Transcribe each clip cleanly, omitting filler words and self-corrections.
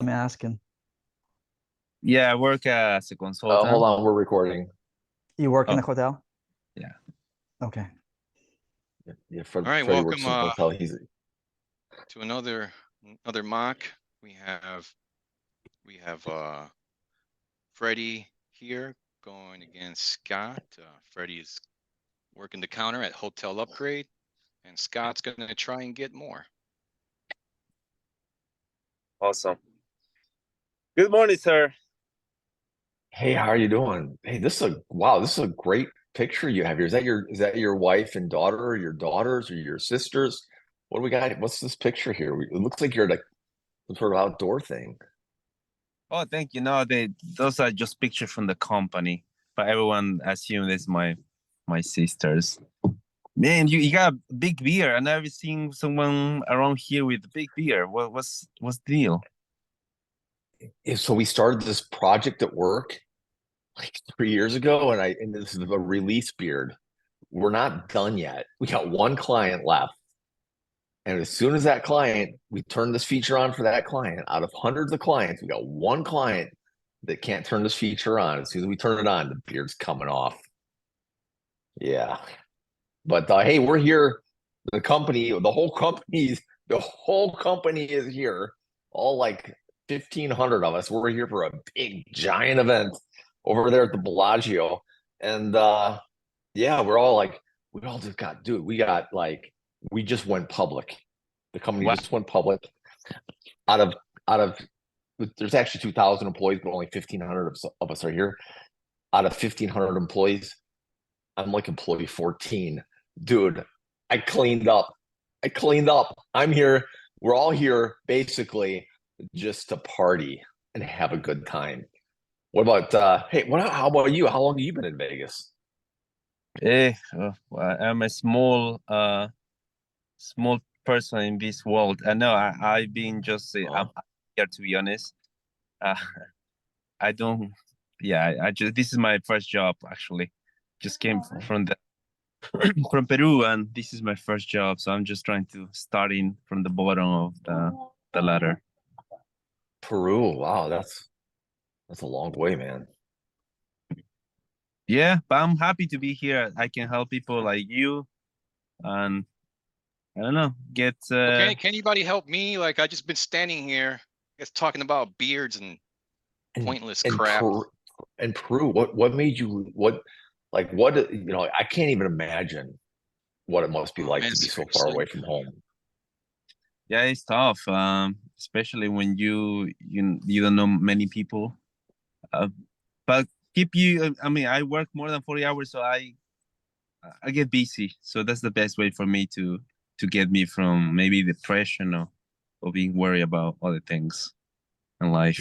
me asking? Yeah, I work as a Hold consultant. on, we're recording. You work in Oh, a hotel? yeah. Okay. Yeah, All right, Freddie welcome works in a hotel. He's to another mock. We have Freddie here going against Scott. Freddie is working the counter at Hotel Upgrade, and Scott's gonna try and get more. Awesome. Good morning, sir. Hey, how are you doing? Hey, this is a great picture you have here. Is that your wife and daughter, or your daughters, or your sisters? What do we got? What's this picture here? It looks like you're at some sort of outdoor thing. Oh, thank you. No, those are just pictures from the company, but everyone assumes it's my sisters. Man, you got a big beard. I never seen someone around here with a big beard. What's the deal? So we started this project at work like 3 years ago, and this is a release beard. We're not done yet. We got one client left. And as soon as we turn this feature on for that client, out of hundreds of clients, we got one client that can't turn this feature on. As soon as we turn it on, the beard's coming off. Yeah. But hey, we're here. The whole company is here. All like 1,500 of us. We're here for a big giant event over there at the Bellagio. And yeah, we all just got, dude, we just went public. The company Wow. just went public. Out of there's actually 2,000 employees, but only 1,500 of us are here. Out of 1,500 employees, I'm like employee 14. Dude, I cleaned up. I'm here. We're all here basically just to party and have a good time. What about how about you? How long have you been in Vegas? Well, I'm a small person in this world. I know I've been just I'm here to be honest. Uh, I don't. Yeah, I just this is my first job actually. Just came from from Peru, and this is my first job. So I'm just trying to start in from the bottom of the ladder. Peru, wow, that's a long way, man. Yeah, but I'm happy to be here. I can help people like you, and I don't know, get. Okay, can anybody help me? Like I just been standing here, just talking about beards and pointless crap. Peru, what made you I can't even imagine what it must be like Man, to be so far seriously. away from home. Yeah, it's tough, especially when you don't know many people. But keep you. I mean, I work more than 40 hours, so I get busy. So that's the best way for me to get me from maybe depression or being worried about other things in life.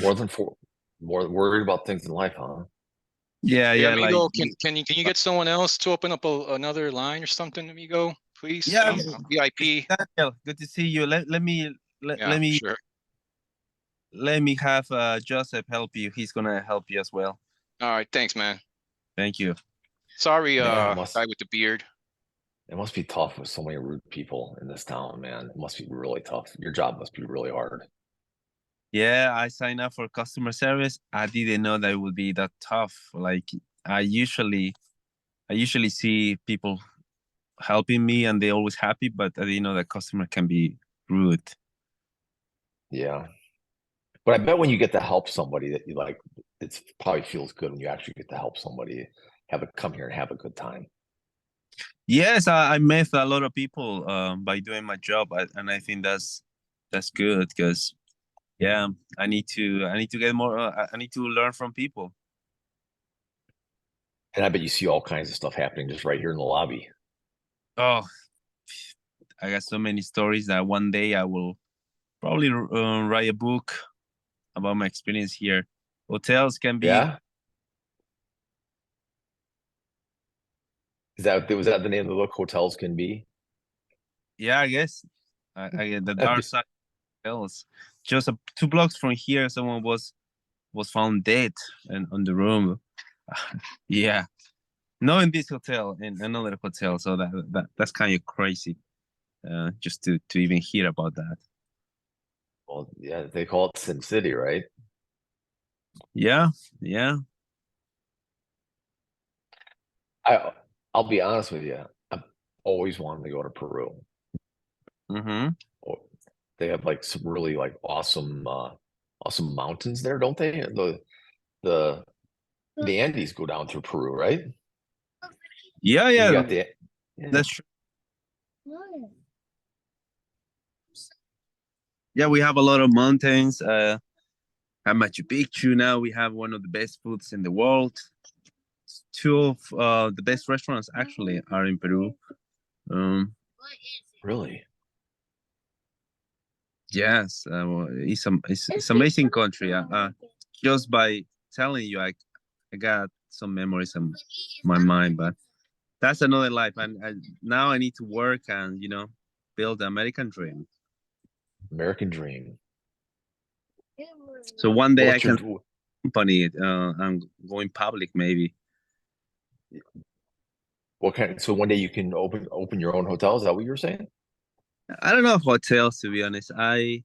More worried about things in life, huh? Yeah, Hey, yeah. amigo, Like, can you get someone else to open up another line or something, amigo? Please. Yeah, I'm VIP. Daniel, good to see you. Let me Sure. let me have Joseph help you. He's gonna help you as well. All right, thanks, man. Thank you. Sorry, Man, guy with the beard. it must be tough with so many rude people in this town, man. It must be really tough. Your job must be really hard. Yeah, I signed up for customer service. I didn't know that it would be that tough. Like I usually see people helping me and they're always happy, but I didn't know that customer can be rude. Yeah. But I bet when you get to help somebody that you like, it probably feels good when you actually get to help somebody come here and have a good time. Yes, I met a lot of people by doing my job, and I think that's good because yeah, I need to get more. I need to learn from people. And I bet you see all kinds of stuff happening just right here in the lobby. Oh, I got so many stories that one day I will probably write a book about my experience here. Hotels can be. Yeah. Was that the name of the book? Hotels Can Be? Yeah, I guess. I get the dark side of hotels. Just 2 blocks from here, someone was found dead and on the room. Yeah, not in this hotel, in another hotel. So that's kind of crazy. Just to even hear about that. Well, yeah, they call it Sin City, right? Yeah, yeah. I I'll be honest with you. I've always wanted to go to Peru. Mm-hmm. Oh, they have like some really like awesome mountains there, don't they? The the Andes go down through Peru, right? Yeah, And you yeah, got the yeah. that's true. Yeah, we have a lot of mountains. At Machu Picchu now we have one of the best foods in the world. Two of the best restaurants actually are in Peru. Um, Really? yes, well, it's amazing country. Just by telling you, I got some memories in my mind, but that's another life. And now I need to work and build the American dream. American dream. So one day I What's your can company. I'm going public maybe. what kind? So one day you can open your own hotel. Is that what you were saying? I don't know hotels to be honest. I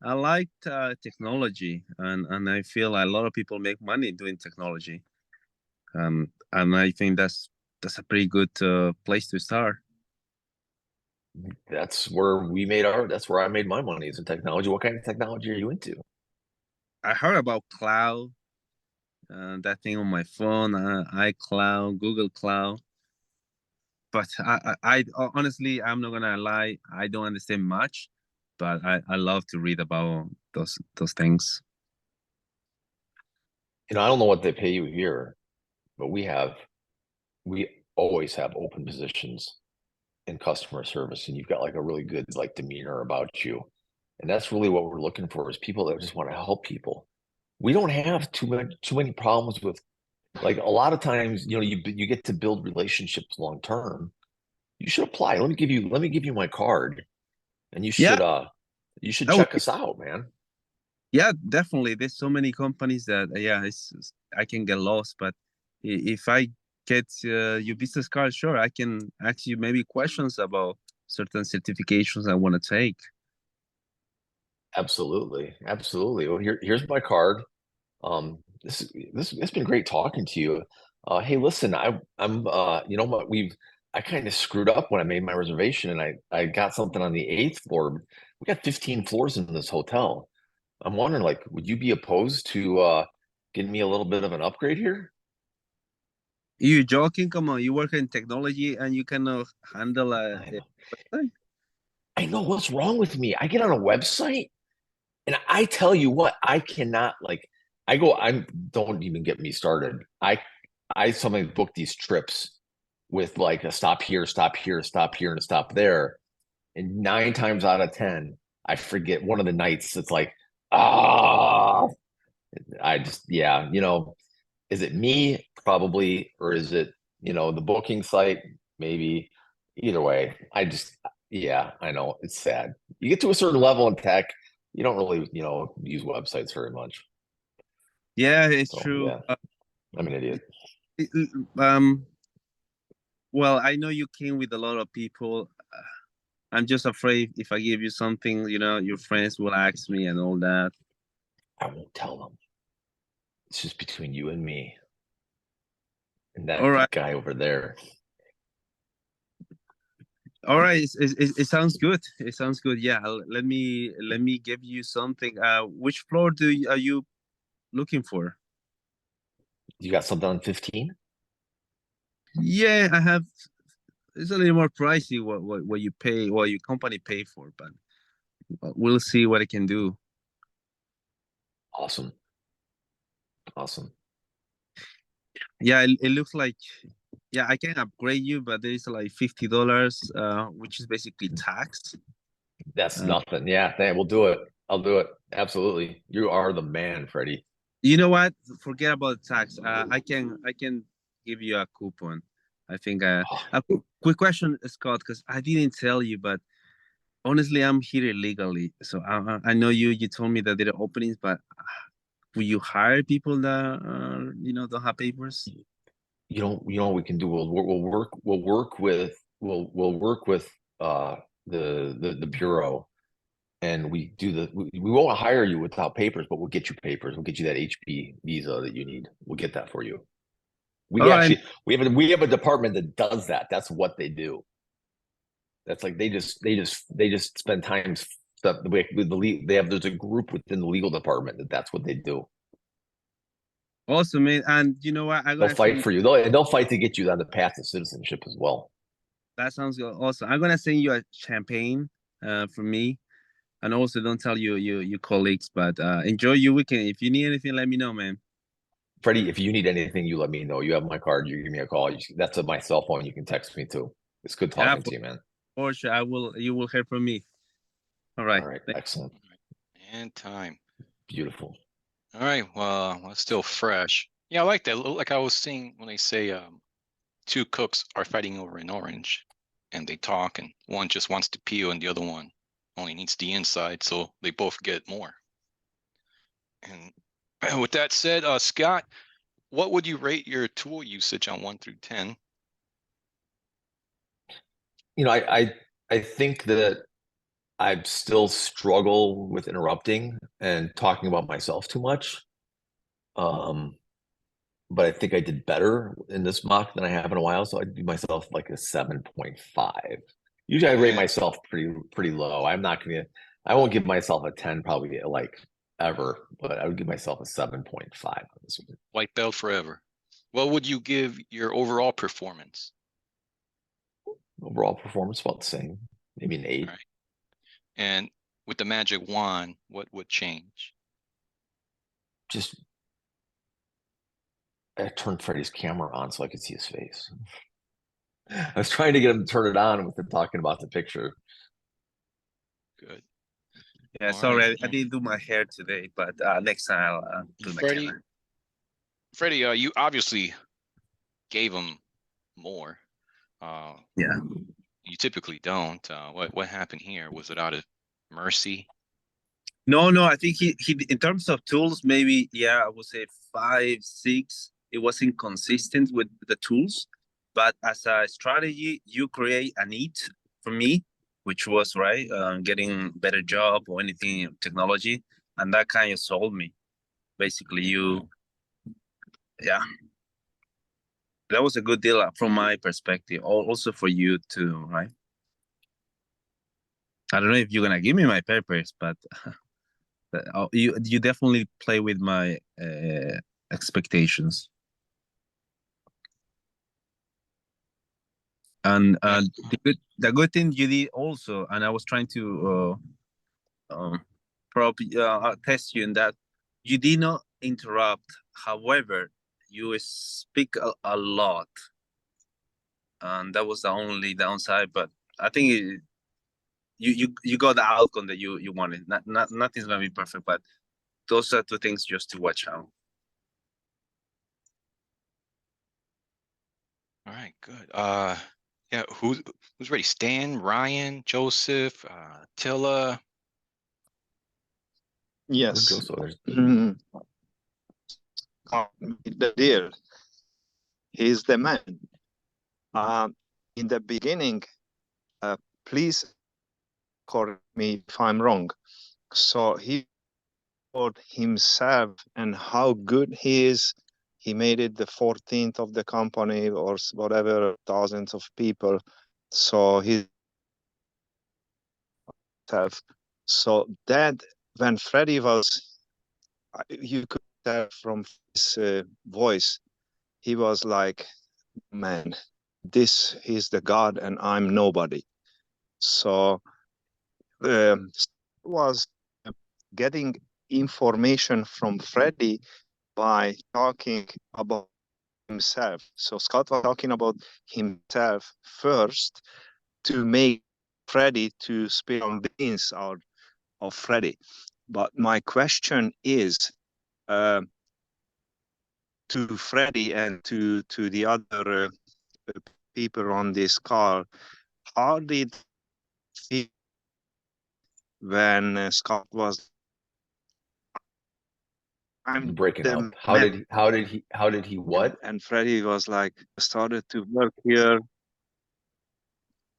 like technology, and I feel a lot of people make money doing technology. And I think that's a pretty good place to start. That's where we made our. That's where I made my money is in technology. What kind of technology are you into? I heard about cloud, that thing on my phone, iCloud, Google Cloud. But honestly, I'm not gonna lie, I don't understand much, but I love to read about those things. I don't know what they pay you here, but we always have open positions in customer service, and you've got like a really good like demeanor about you, and that's really what we're looking for is people that just want to help people. We don't have too many problems with like a lot of times, you get to build relationships long term. You should apply. Let me give you my card, and you Yeah, should that would check us out, man. yeah, definitely. There's so many companies that yeah, I can get lost, but if I get your business card, sure, I can ask you maybe questions about certain certifications I want to take. Absolutely, absolutely. Well, here's my card. This it's been great talking to you. Hey, listen, I'm you know what I kind of screwed up when I made my reservation, and I got something on the eighth floor. We got 15 floors in this hotel. I'm wondering, like, would you be opposed to getting me a little bit of an upgrade here? You joking? Come on, you work in technology and you cannot handle I a know. website? I know what's wrong with me. I get on a website and I tell you what, I cannot like I don't even get me started. I sometimes book these trips with like a stop here, stop here, stop here, and a stop there. And 9 times out of 10, I forget one of the nights it's like, ah, I just yeah, is it me? Probably, or is it, the booking site? Maybe. Either way, yeah, I know it's sad. You get to a certain level in tech, you don't really, use websites very much. Yeah, it's So true. yeah, I'm an idiot. It- um, well, I know you came with a lot of people. I'm just afraid if I give you something, your friends will ask me and all that. I won't tell them. It's just between you and me and All that right, guy over there. all right. It sounds good. It sounds good. Yeah, let me give you something. Which floor are you looking for? You got something on 15? Yeah, I have. It's a little more pricey what you pay, what your company pay for, but we'll see what I can do. Awesome. Awesome. Yeah, it looks like yeah, I can upgrade you, but there is like $50, which is basically tax. That's Uh, nothing. Yeah, we'll do it. I'll do it. Absolutely. You are the man, Freddie. you know what? Forget about tax. I can give you a coupon. I think a quick question, Scott, because I didn't tell you, but honestly, I'm here illegally. So I know you told me that there are openings, but will you hire people that don't have papers? You know what we can do. We'll work with uh the bureau, and we won't hire you without papers, but we'll get you papers. We'll get you that HP visa that you need. We'll get that for you. All right. We have a department that does that. That's what they do. That's like they just spend time stuff with there's a group within the legal department that's what they do. Awesome, man. And you know what? They'll fight for you. They'll fight to get you on the path to citizenship as well. That sounds good. Awesome. I'm gonna send you a champagne from me. And also don't tell your colleagues, but enjoy your weekend. If you need anything, let me know, man. Freddie, if you need anything, you let me know. You have my card. You give me a call. That's my cell phone. You can text me too. It's good talking to you, man. For sure. You will hear from me. All right. All right. Excellent. And time. Beautiful. All right. Well, it's still fresh. Yeah, I like that. Like I was saying when they say two cooks are fighting over an orange and they talk and one just wants to peel and the other one only needs the inside, so they both get more. And with that said, Scott, what would you rate your tool usage on 1 through 10? You know, I think that I still struggle with interrupting and talking about myself too much. But I think I did better in this mock than I have in a while, so I'd give myself like a 7.5. Usually I rate myself pretty low. I won't give myself a 10 probably like ever, but I would give myself a 7.5. White belt forever. What would you give your overall performance? Overall performance about the same, maybe an 8. Right. And with the magic wand, what would change? Just I turned Freddie's camera on so I could see his face. I was trying to get him to turn it on with him talking about the picture. Good. Yeah, sorry, I didn't do my hair today, but next time I'll do my camera. Freddie, you obviously gave him more. Yeah. You typically don't. What happened here? Was it out of mercy? No, I think he in terms of tools, maybe I would say 5, 6. It was inconsistent with the tools, but as a strategy, you create a need for me, which was right, getting better job or anything in technology, and that kind of sold me. Basically, that was a good deal from my perspective. Also for you too, right? I don't know if you're gonna give me my papers, but you definitely play with my expectations. And the good thing you did also, and I was trying to test you in that you did not interrupt. However, you speak a lot, and that was the only downside. But I think you got the outcome that you wanted. Nothing's gonna be perfect, but those are 2 things just to watch out. All right, good. Yeah, who's ready? Stan, Ryan, Joseph, Tilla. Yes. The deal. He's the man. In the beginning, please correct me if I'm wrong. So he told himself and how good he is. He made it the 14th of the company or whatever, thousands of people. So he self. So that when Freddie was, you could tell from his voice, he was like, man, this is the God and I'm nobody. So was getting information from Freddie by talking about himself. So Scott was talking about himself first to make Freddie to spill on beans out of Freddie. But my question is to Freddie and to the other people on this call, how did he when Scott was I'm breaking up. How did he what? And Freddie was like, started to work here.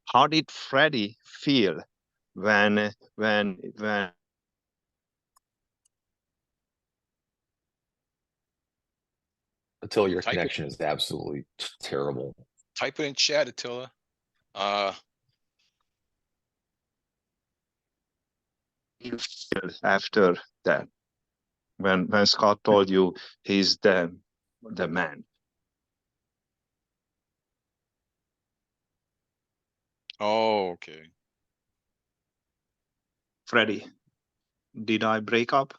How did Freddie feel when Until your Type it, connection is absolutely terrible. type it in chat, Attila. after that, when Scott told you he's the man. Oh, okay. Freddie, did I break up?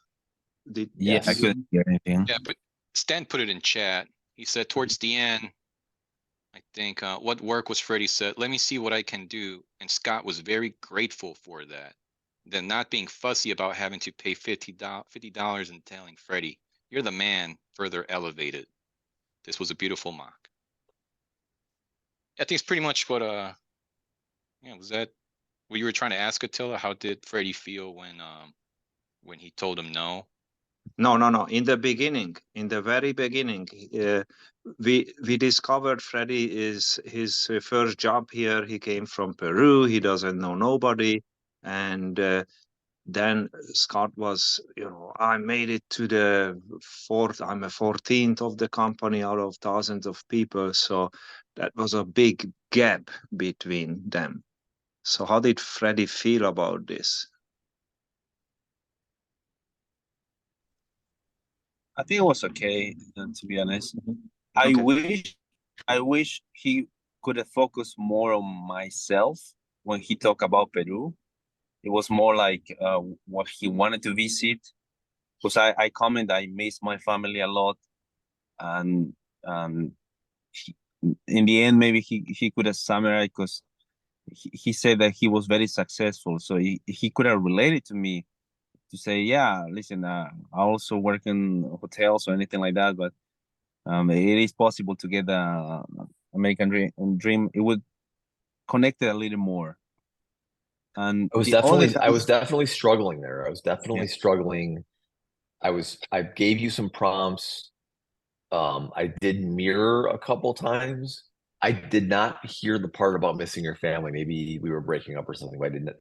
Did Yeah, I Yes. couldn't hear anything. Yeah, but Stan put it in chat. He said towards the end, I think, what work was Freddie said, let me see what I can do. And Scott was very grateful for that. Then not being fussy about having to pay $50 and telling Freddie, you're the man, further elevated. This was a beautiful mock. I think it's pretty much what, yeah, was that what you were trying to ask, Attila? How did Freddie feel when he told him no? No. In the very beginning, we discovered Freddie is his first job here. He came from Peru. He doesn't know nobody, and then Scott was, I made it to the fourth. I'm a 14th of the company out of thousands of people. So that was a big gap between them. So how did Freddie feel about this? I think it was okay, to be honest. Okay. I wish he could have focused more on myself when he talked about Peru. It was more like what he wanted to visit. Because I comment I miss my family a lot, and he, in the end maybe he could have summarized, because he said that he was very successful, so he could have related to me to say, yeah, listen, I also work in hotels or anything like that, but it is possible to get the American dream. It would connect it a little more. And I was the only definitely struggling there. I was definitely Yeah. struggling. I gave you some prompts. I did mirror a couple times. I did not hear the part about missing your family. Maybe we were breaking up or something, but I didn't.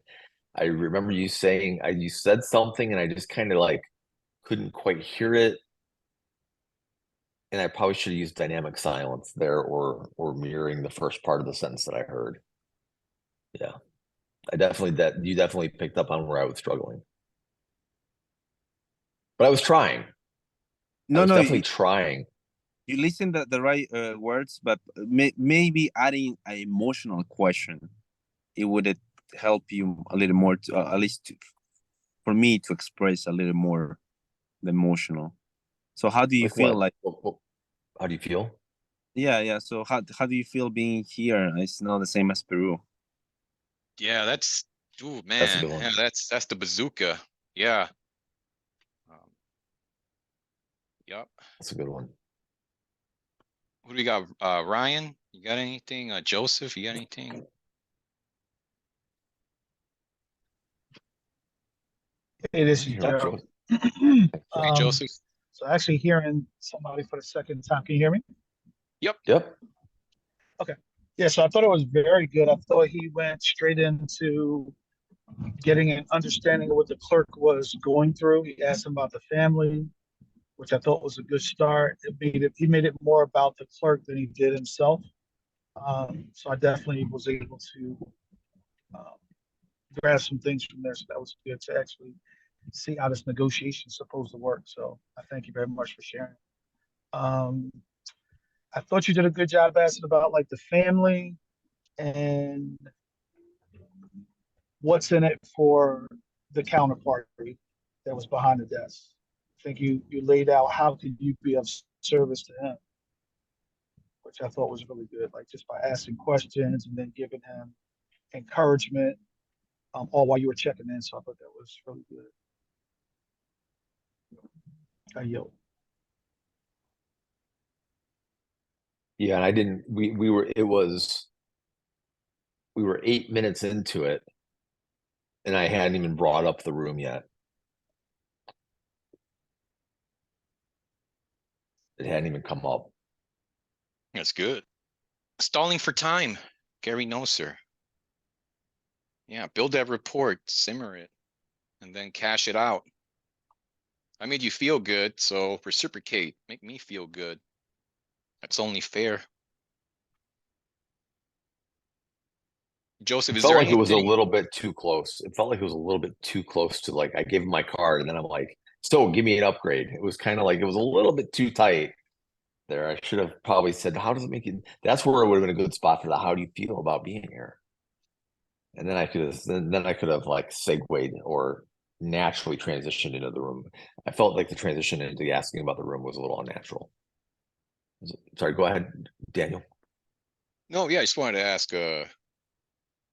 I remember you saying you said something and I just kind of like couldn't quite hear it. And I probably should have used dynamic silence there or mirroring the first part of the sentence that I heard. Yeah. You definitely picked up on where I was struggling. But I was trying. I was definitely trying. You listen to the right words, but maybe adding an emotional question, it would help you a little more, at least for me to express a little more the emotional. So how do you feel? What? How do you feel? Yeah. So how do you feel being here? It's not the same as Peru. Yeah, that's, ooh, That's a man. good one. Yeah, that's the bazooka. Yeah. Yep. That's a good one. Who do we got? Ryan, you got anything? Joseph, you got anything? Hey, this is Joe. Daryl. Hey, Joseph. So actually hearing somebody for the second time. Can you hear me? Yep. Okay. Yeah, so I thought it was very good. I thought he went straight into getting an understanding of what the clerk was going through. He asked him about the family, which I thought was a good start. He made it more about the clerk than he did himself. So I definitely was able to um, grasp some things from there. So that was good to actually see how this negotiation is supposed to work. So I thank you very much for sharing. Um, I thought you did a good job asking about like the family and what's in it for the counterparty that was behind the desk. I think you laid out how could you be of service to him, which I thought was really good. Like just by asking questions and then giving him encouragement, all while you were checking in. So I thought that was really good. I yield. Yeah, and I didn't we were 8 minutes into it and I hadn't even brought up the room yet. It hadn't even come up. That's good. Stalling for time. Gary, no, sir. Yeah, build that report, simmer it, and then cash it out. I made you feel good, so reciprocate. Make me feel good. That's only fair. Joseph, It is felt there like it was a anything? little bit too close. It felt like it was a little bit too close to like I gave him my card and then I'm like, so give me an upgrade. It was kind of like it was a little bit too tight there. I should have probably said, how does it make it? That's where it would have been a good spot for the how do you feel about being here? And then I could have then I could have like segued or naturally transitioned into the room. I felt like the transition into asking about the room was a little unnatural. Sorry, go ahead, Daniel. No, yeah, I just wanted to ask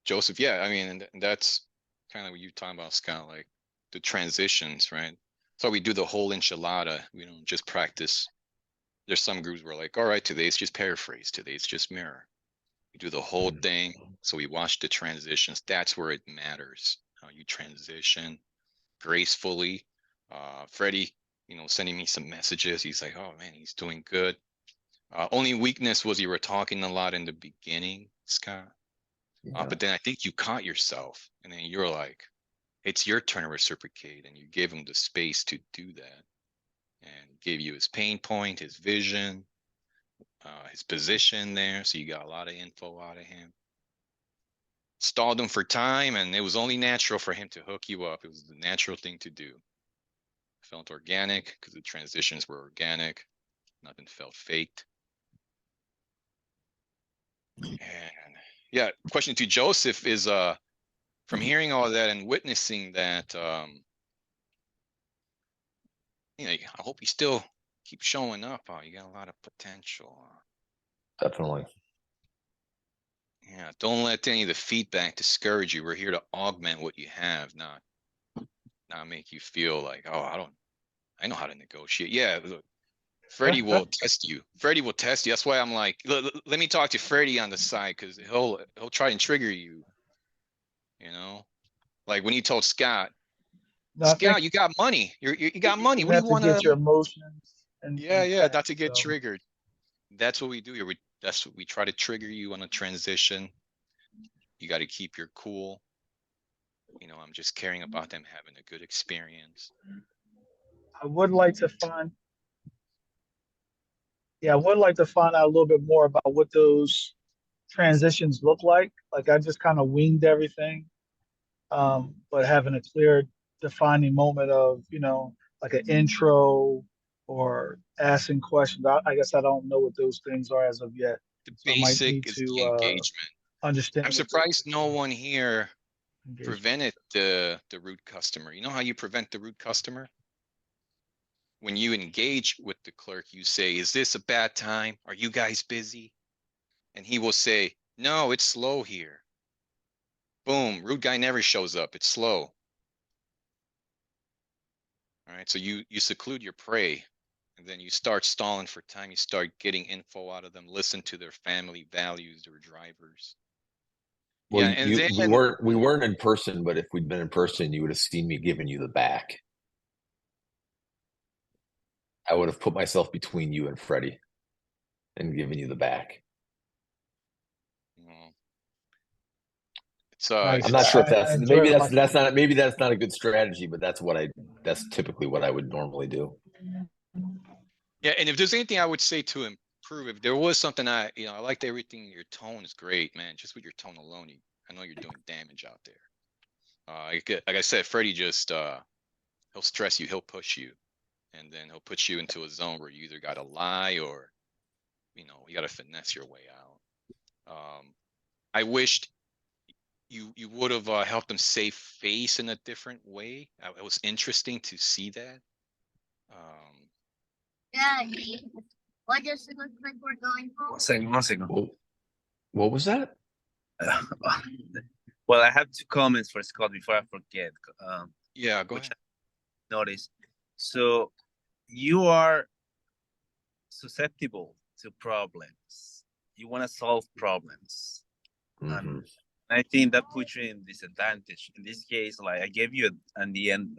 Joseph. Yeah, I mean, and that's kind of what you're talking about, Scott, like the transitions, right? So we do the whole enchilada. We don't just practice. There's some groups where like, all right, today it's just paraphrase, today it's just mirror. We do the whole thing. So we watch the transitions. That's where it matters. How you transition gracefully. Freddie, sending me some messages. He's like, oh man, he's doing good. Only weakness was you were talking a lot in the beginning, Scott. Yeah. But then I think you caught yourself, and then you're like, it's your turn to reciprocate, and you gave him the space to do that, and gave you his pain point, his vision, his position there. So you got a lot of info out of him. Stalled him for time, and it was only natural for him to hook you up. It was the natural thing to do. Felt organic because the transitions were organic. Nothing felt faked. And yeah, question to Joseph is from hearing all that and witnessing that, I hope you still keep showing up. You got a lot of potential. Definitely. Yeah, don't let any of the feedback discourage you. We're here to augment what you have, not make you feel like, oh, I know how to negotiate. Yeah, look, Freddie will test you. Freddie will test you. That's why I'm like, let me talk to Freddie on the side because he'll try and trigger you. Like when he told Scott, No, I think Scott, you got money. You got money. you What do have you to want get your emotions Yeah, in check. not to get So triggered. That's what we do here. That's what we try to trigger you on a transition. You got to keep your cool. I'm just caring about them having a good experience. I would like to find, yeah, I would like to find out a little bit more about what those transitions look like. Like I just kind of winged everything, but having a clear defining moment of, like an intro or asking questions. I guess I don't know what those things are as of yet. The So I might basic need is to the engagement. understand. I'm surprised no one here engagement. prevented the rude customer. You know how you prevent the rude customer? When you engage with the clerk, you say, is this a bad time? Are you guys busy? And he will say, no, it's slow here. Boom, rude guy never shows up. It's slow. All right, so you seclude your prey, and then you start stalling for time. You start getting info out of them. Listen to their family values, their drivers. Well, Yeah, and then we weren't in person, but if we'd been in person, you would have seen me giving you the back. I would have put myself between you and Freddie and given you the back. it's Nice. I'm not sure if I that's enjoy maybe that's not a good strategy, but that's typically what I would normally do. yeah, and if there's anything I would say to improve, if there was something I liked everything. Your tone is great, man. Just with your tone alone, I know you're doing damage out there. Like I said, Freddie just he'll stress you, he'll push you, and then he'll put you into a zone where you either got to lie or you got to finesse your way out. I wished you would have helped them save face in a different way. It was interesting to see that. Daddy, what does it look like we're going home? One second. What was that? Well, I have two comments for Scott before I forget. Yeah, go which ahead. I noticed. So you are susceptible to problems. You want to solve problems. Mm-hmm. And I think that puts you in disadvantage. In this case, like I gave you at the end